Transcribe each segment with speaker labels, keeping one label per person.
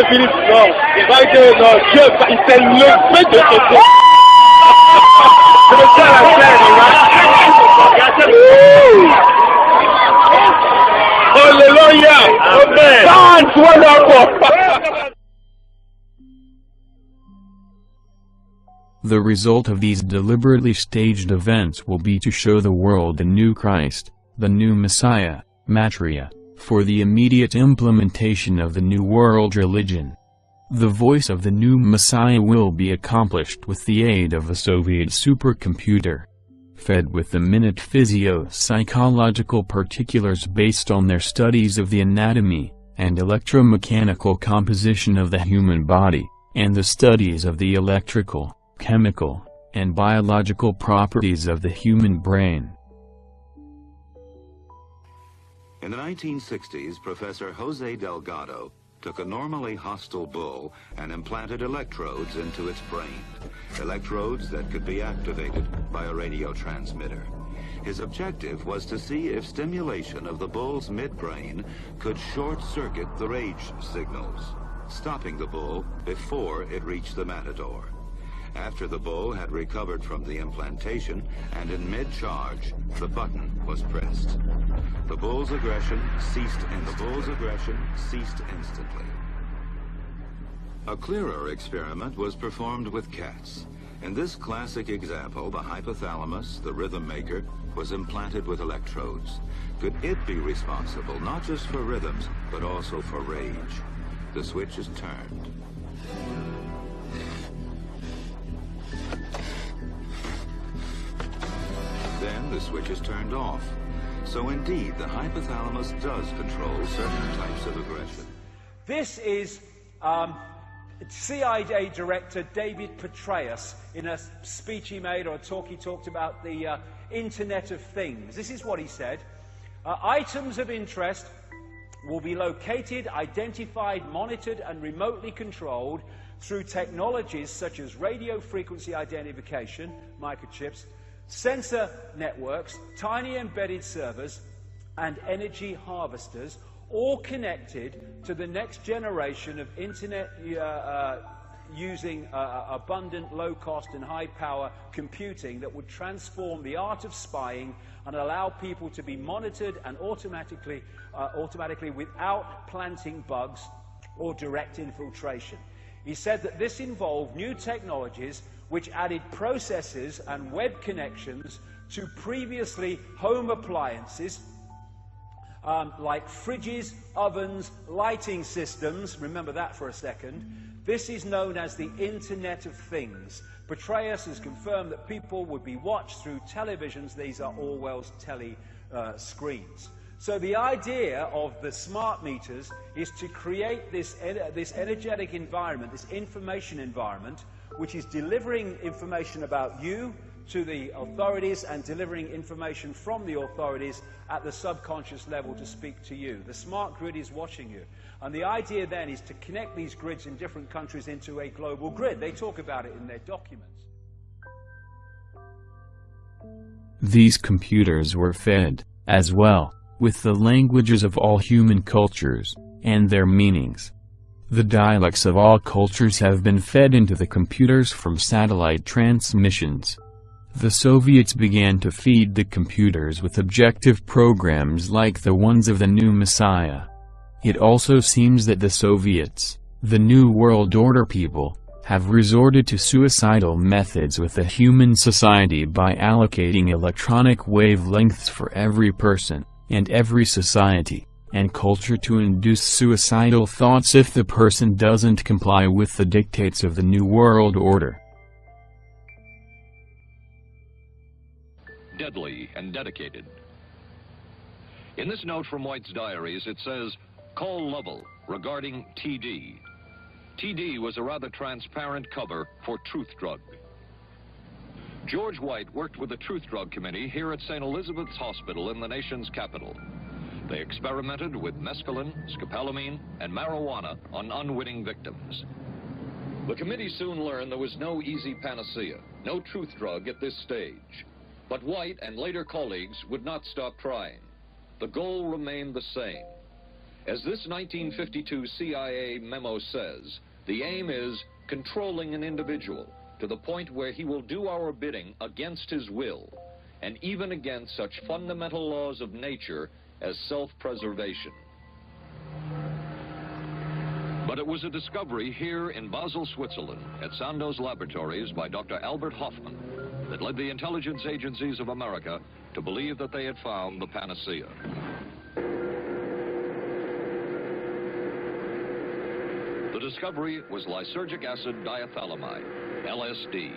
Speaker 1: Philippe, non, c'est vrai que non, Dieu, il s'est levé de ce temps. Je me tiens à la scène, Alléluia! Amen!
Speaker 2: The result of these deliberately staged events will be to show the world the new Christ, the new Messiah, Matria, for the immediate implementation of the New World religion. The voice of the new Messiah will be accomplished with the aid of a Soviet supercomputer, fed with the minute physio-psychological particulars based on their studies of the anatomy and electromechanical composition of the human body, and the studies of the electrical, chemical, and biological properties of the human brain.
Speaker 3: In the 1960s, Professor Jose Delgado took a normally hostile bull and implanted electrodes into its brain, electrodes that could be activated by a radio transmitter. His objective was to see if stimulation of the bull's midbrain could short-circuit the rage signals, stopping the bull before it reached the matador. After the bull had recovered from the implantation and in mid-charge, the button was pressed. The bull's aggression ceased instantly. A clearer experiment was performed with cats. In this classic example, the hypothalamus, the rhythm maker, was implanted with electrodes. Could it be responsible not just for rhythms, but also for rage? The switch is turned. Then the switch is turned off. So indeed, the hypothalamus does control certain types of aggression.
Speaker 4: This is CIA Director David Petraeus in a speech he made or a talk he talked about the Internet of Things. This is what he said. Items of interest will be located, identified, monitored and remotely controlled through technologies such as radio frequency identification, microchips, sensor networks, tiny embedded servers, and energy harvesters, all connected to the next generation of internet using abundant, low-cost and high-power computing that would transform the art of spying and allow people to be monitored and automatically without planting bugs or direct infiltration. He said that this involved new technologies which added processors and web connections to previously home appliances like fridges, ovens, lighting systems. Remember that for a second. This is known as the Internet of Things. Petraeus has confirmed that people would be watched through televisions. These are Orwell's screens. So the idea of the smart meters is to create this energetic environment, this information environment, which is delivering information about you to the authorities and delivering information from the authorities at the subconscious level to speak to you. The smart grid is watching you. And the idea then is to connect these grids in different countries into a global grid. They talk about it in their documents.
Speaker 2: These computers were fed, as well, with the languages of all human cultures, and their meanings. The dialects of all cultures have been fed into the computers from satellite transmissions. The Soviets began to feed the computers with objective programs like the ones of the new Messiah. It also seems that the Soviets, the New World Order people, have resorted to suicidal methods with the human society by allocating electronic wavelengths for every person, and every society, and culture to induce suicidal thoughts if the person doesn't comply with the dictates of the New World Order.
Speaker 5: Deadly and dedicated. In this note from White's diaries, it says, "Call Lovell regarding TD." TD was a rather transparent cover for Truth Drug. George White worked with the Truth Drug Committee here at St. Elizabeth's Hospital in the nation's capital. They experimented with mescaline, scopolamine, and marijuana on unwitting victims. The committee soon learned there was no easy panacea, no truth drug at this stage. But White and later colleagues would not stop trying. The goal remained the same. As this 1952 CIA memo says, the aim is controlling an individual to the point where he will do our bidding against his will, and even against such fundamental laws of nature as self-preservation. But it was a discovery here in Basel, Switzerland, at Sandoz Laboratories by Dr. Albert Hoffman, that led the intelligence agencies of America to believe that they had found the panacea. The discovery was lysergic acid diethylamide, LSD.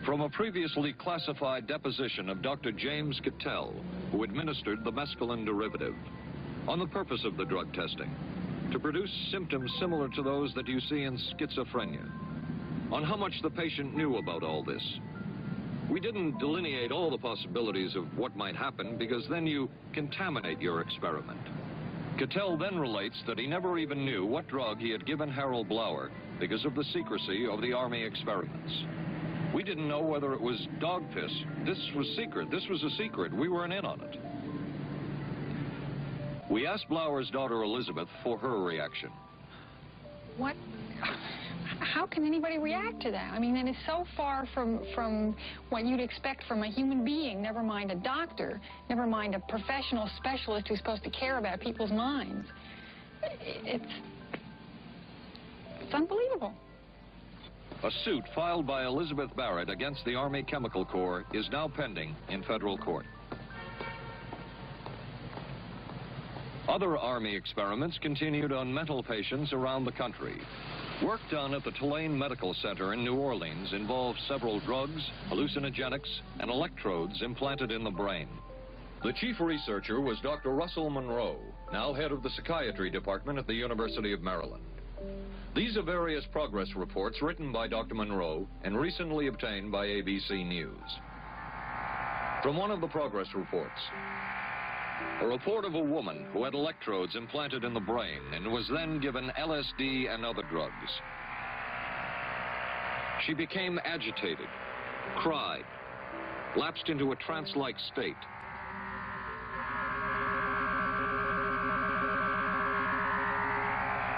Speaker 5: From a previously classified deposition of Dr. James Cattell, who administered the mescaline derivative, on the purpose of the drug testing, to produce symptoms similar to those that you see in schizophrenia, on how much the patient knew about all this. We didn't delineate all the possibilities of what might happen because then you contaminate your experiment. Cattell then relates that he never even knew what drug he had given Harold Blauer because of the secrecy of the Army experiments. We didn't know whether it was dog piss. This was secret. This was a secret. We weren't in on it. We asked Blauer's daughter Elizabeth for her reaction.
Speaker 6: What? How can anybody react to that? I mean, that is so far from what you'd expect from a human being, never mind a doctor, never mind a professional specialist who's supposed to care about people's minds. It's unbelievable.
Speaker 5: A suit filed by Elizabeth Barrett against the Army Chemical Corps is now pending in federal court. Other Army experiments continued on mental patients around the country. Work done at the Tulane Medical Center in New Orleans involved several drugs, hallucinogenics, and electrodes implanted in the brain. The chief researcher was Dr. Russell Monroe, now head of the psychiatry department at the University of Maryland. These are various progress reports written by Dr. Monroe and recently obtained by ABC News. From one of the progress reports, a report of a woman who had electrodes implanted in the brain and was then given LSD and other drugs. She became agitated, cried, lapsed into a trance-like state.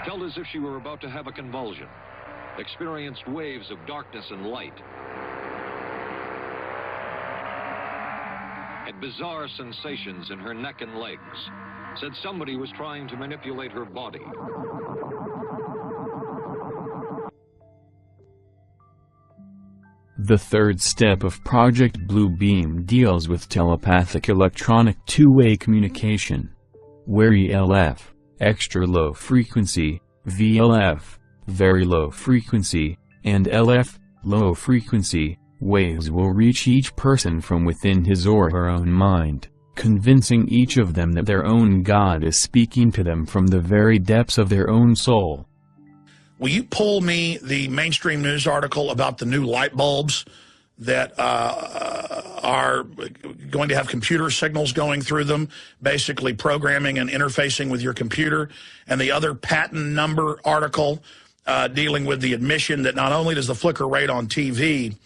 Speaker 5: Felt as if she were about to have a convulsion, experienced waves of darkness and light, had bizarre sensations in her neck and legs, said somebody was trying to manipulate her body.
Speaker 2: The third step of Project Blue Beam deals with telepathic electronic two-way communication, where ELF, extra low frequency, VLF, very low frequency, and LF, low frequency, waves will reach each person from within his or her own mind, convincing each of them that their own God is speaking to them from the very depths of their own soul.
Speaker 7: Will you pull me the mainstream news article about the new light bulbs that are going to have computer signals going through them, basically programming and interfacing with your computer, and the other patent number article dealing with the admission that not only does the flicker rate on TV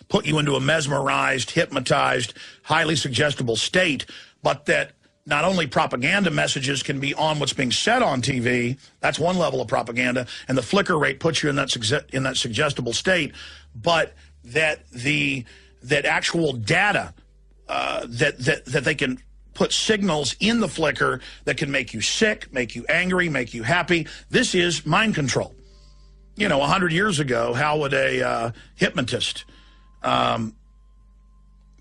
Speaker 7: put you into a mesmerized, hypnotized, highly suggestible state, but that not only propaganda messages can be on what's being said on TV, that's one level of propaganda, and the flicker rate puts you in that suggestible state, but that that actual data that they can put signals in the flicker that can make you sick, make you angry, make you happy. This is mind control. You know, 100 years ago, how would a hypnotist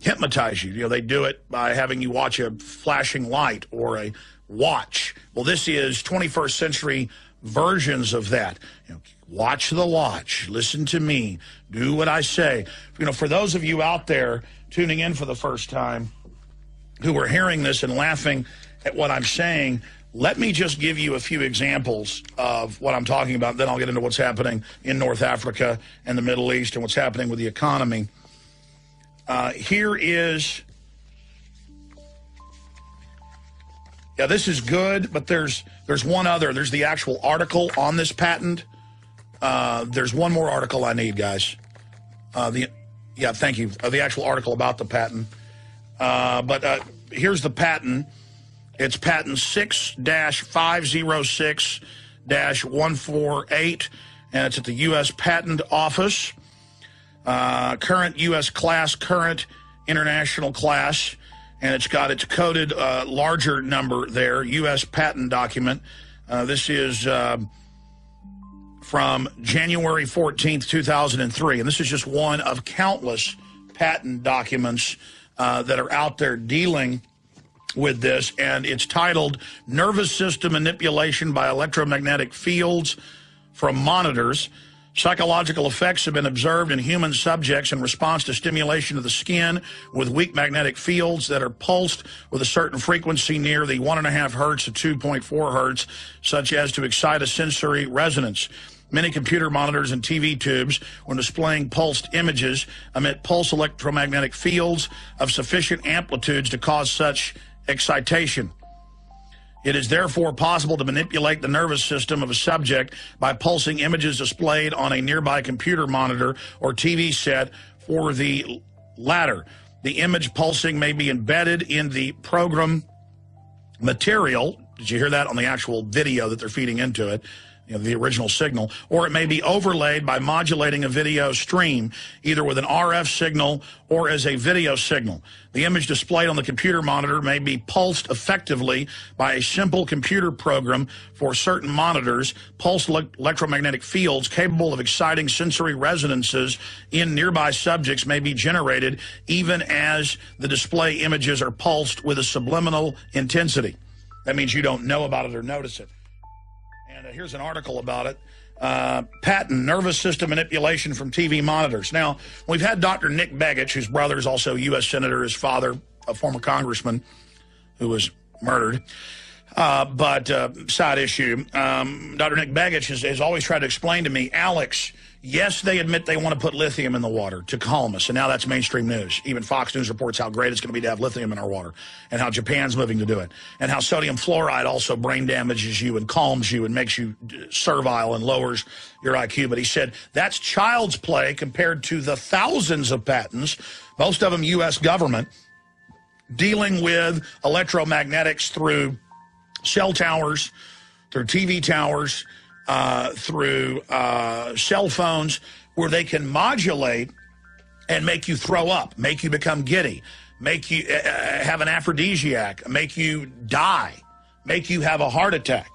Speaker 7: hypnotize you? You know, they do it by having you watch a flashing light or a watch. Well, this is 21st century versions of that. You know, watch the watch, listen to me, do what I say. You know, for those of you out there tuning in for the first time who are hearing this and laughing at what I'm saying, let me just give you a few examples of what I'm talking about. Then I'll get into what's happening in North Africa and the Middle East and what's happening with the economy. Here is, yeah, this is good, but there's one other. There's the actual article on this patent. There's one more article I need, guys. Yeah, thank you. The actual article about the patent. But here's the patent. It's patent 6-506-148, and it's at the U.S. Patent Office. Current U.S. class, current international class, and it's got its coded larger number there, U.S. patent document. This is from January 14th, 2003, and this is just one of countless patent documents that are out there dealing with this, and it's titled Nervous System Manipulation by Electromagnetic Fields from Monitors. Psychological effects have been observed in human subjects in response to stimulation of the skin with weak magnetic fields that are pulsed with a certain frequency near the 1.5 hertz to 2.4 hertz, such as to excite a sensory resonance. Many computer monitors and TV tubes, when displaying pulsed images, emit pulse electromagnetic fields of sufficient amplitudes to cause such excitation. It is therefore possible to manipulate the nervous system of a subject by pulsing images displayed on a nearby computer monitor or TV set. For the latter, the image pulsing may be embedded in the program material. Did you hear that on the actual video that they're feeding into it? You know, the original signal, or it may be overlaid by modulating a video stream, either with an RF signal or as a video signal. The image displayed on the computer monitor may be pulsed effectively by a simple computer program. For certain monitors, pulsed electromagnetic fields capable of exciting sensory resonances in nearby subjects may be generated even as the display images are pulsed with a subliminal intensity. That means you don't know about it or notice it. And here's an article about it. Patent nervous system manipulation from TV monitors. Now, we've had Dr. Nick Begich, whose brother is also a U.S. Senator, his father, a former congressman who was murdered. But side issue, Dr. Nick Begich has always tried to explain to me, Alex, yes, they admit they want to put lithium in the water to calm us, and now that's mainstream news. Even Fox News reports how great it's going to be to have lithium in our water, and how Japan's moving to do it, and how sodium fluoride also brain damages you and calms you and makes you servile and lowers your IQ. But he said that's child's play compared to the thousands of patents, most of them U.S. government, dealing with electromagnetics through cell towers, through TV towers, through cell phones, where they can modulate and make you throw up, make you become giddy, make you have an aphrodisiac, make you die, make you have a heart attack.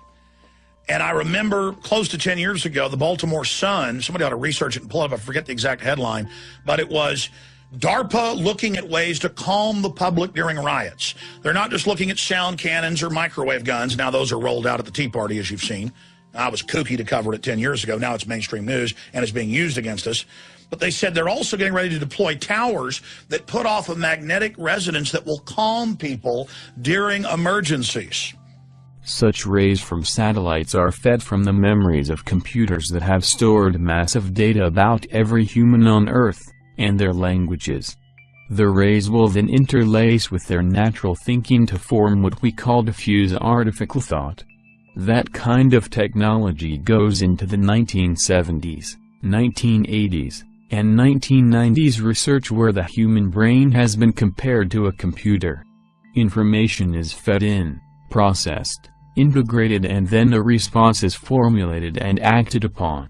Speaker 7: And I remember close to 10 years ago, the Baltimore Sun, somebody ought to research it and pull it up, I forget the exact headline, but it was DARPA looking at ways to calm the public during riots. They're not just looking at sound cannons or microwave guns. Now those are rolled out at the Tea Party, as you've seen. I was kooky to cover it 10 years ago. Now it's mainstream news, and it's being used against us. But they said they're also getting ready to deploy towers that put off a magnetic resonance that will calm people during emergencies.
Speaker 2: Such rays from satellites are fed from the memories of computers that have stored massive data about every human on Earth, and their languages. The rays will then interlace with their natural thinking to form what we call diffuse artificial thought. That kind of technology goes into the 1970s, 1980s, and 1990s research where the human brain has been compared to a computer. Information is fed in, processed, integrated, and then a response is formulated and acted upon.